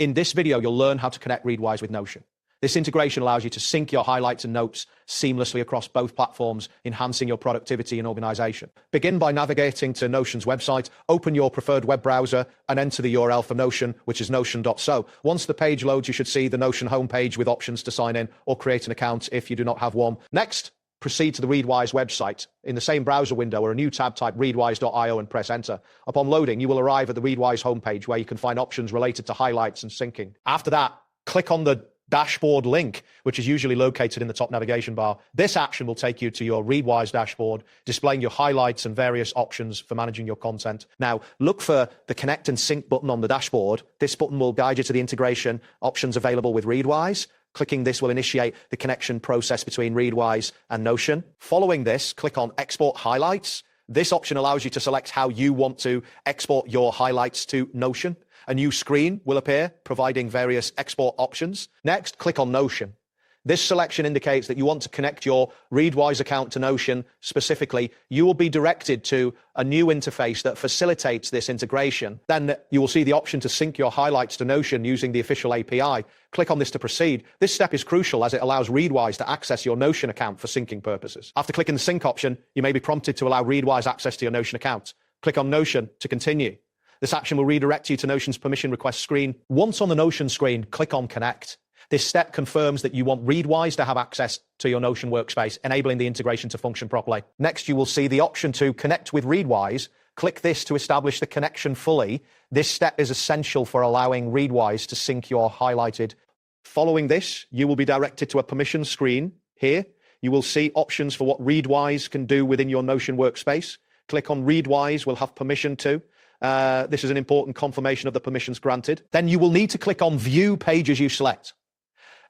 In this video, you'll learn how to connect Readwise with Notion. This integration allows you to sync your highlights and notes seamlessly across both platforms, enhancing your productivity and organization. Begin by navigating to Notion's website, open your preferred web browser, and enter the URL for Notion, which is notion.so. Once the page loads, you should see the Notion homepage with options to sign in or create an account if you do not have one. Next, proceed to the Readwise website. In the same browser window or a new tab, type readwise.io and press enter. Upon loading, you will arrive at the Readwise homepage where you can find options related to highlights and syncing. After that, click on the dashboard link, which is usually located in the top navigation bar. This action will take you to your Readwise dashboard, displaying your highlights and various options for managing your content. Now, look for the Connect and Sync button on the dashboard. This button will guide you to the integration options available with Readwise. Clicking this will initiate the connection process between Readwise and Notion. Following this, click on Export Highlights. This option allows you to select how you want to export your highlights to Notion. A new screen will appear, providing various export options. Next, click on Notion. This selection indicates that you want to connect your Readwise account to Notion. Specifically, you will be directed to a new interface that facilitates this integration. Then you will see the option to sync your highlights to Notion using the official API. Click on this to proceed. This step is crucial as it allows Readwise to access your Notion account for syncing purposes. After clicking the sync option, you may be prompted to allow Readwise access to your Notion account. Click on Notion to continue. This action will redirect you to Notion's permission request screen. Once on the Notion screen, click on Connect. This step confirms that you want Readwise to have access to your Notion workspace, enabling the integration to function properly. Next, you will see the option to connect with Readwise. Click this to establish the connection fully. This step is essential for allowing Readwise to sync your highlighted. Following this, you will be directed to a permission screen. Here, you will see options for what Readwise can do within your Notion workspace. Click on Readwise will have permission to. This is an important confirmation of the permissions granted. Then you will need to click on View Pages You Select.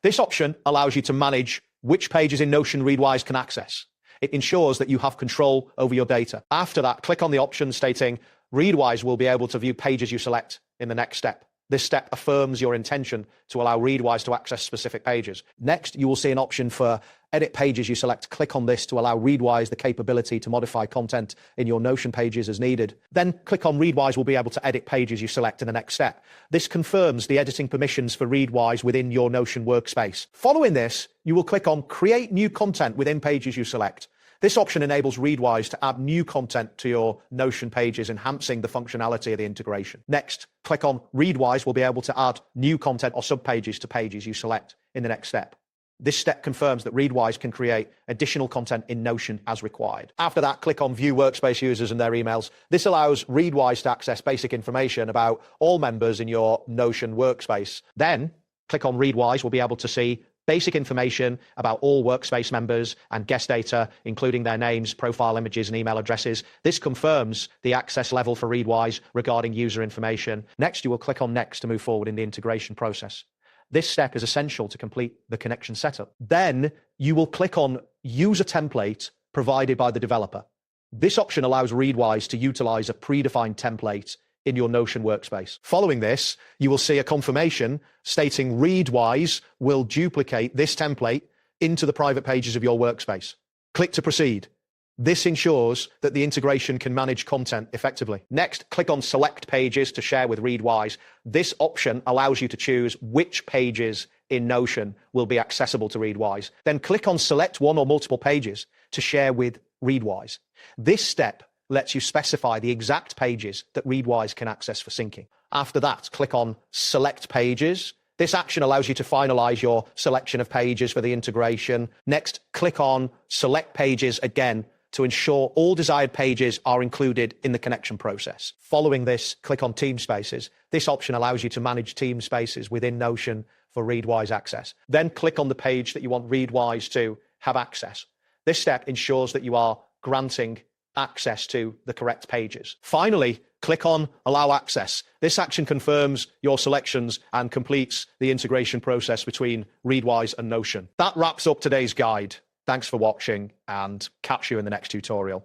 This option allows you to manage which pages in Notion Readwise can access. It ensures that you have control over your data. After that, click on the option stating Readwise will be able to view pages you select in the next step. This step affirms your intention to allow Readwise to access specific pages. Next, you will see an option for Edit Pages You Select. Click on this to allow Readwise the capability to modify content in your Notion pages as needed. Then click on Readwise will be able to edit pages you select in the next step. This confirms the editing permissions for Readwise within your Notion workspace. Following this, you will click on Create New Content within pages you select. This option enables Readwise to add new content to your Notion pages, enhancing the functionality of the integration. Next, click on Readwise will be able to add new content or subpages to pages you select in the next step. This step confirms that Readwise can create additional content in Notion as required. After that, click on View Workspace Users and their emails. This allows Readwise to access basic information about all members in your Notion workspace. Then, click on Readwise will be able to see basic information about all workspace members and guest data, including their names, profile images, and email addresses. This confirms the access level for Readwise regarding user information. Next, you will click on Next to move forward in the integration process. This step is essential to complete the connection setup. Then you will click on Use a Template provided by the developer. This option allows Readwise to utilize a predefined template in your Notion workspace. Following this, you will see a confirmation stating Readwise will duplicate this template into the private pages of your workspace. Click to proceed. This ensures that the integration can manage content effectively. Next, click on Select Pages to share with Readwise. This option allows you to choose which pages in Notion will be accessible to Readwise. Then click on Select One or Multiple Pages to share with Readwise. This step lets you specify the exact pages that Readwise can access for syncing. After that, click on Select Pages. This action allows you to finalize your selection of pages for the integration. Next, click on Select Pages again to ensure all desired pages are included in the connection process. Following this, click on Team Spaces. This option allows you to manage team spaces within Notion for Readwise access. Then click on the page that you want Readwise to have access. This step ensures that you are granting access to the correct pages. Finally, click on Allow Access. This action confirms your selections and completes the integration process between Readwise and Notion. That wraps up today's guide. Thanks for watching and catch you in the next tutorial.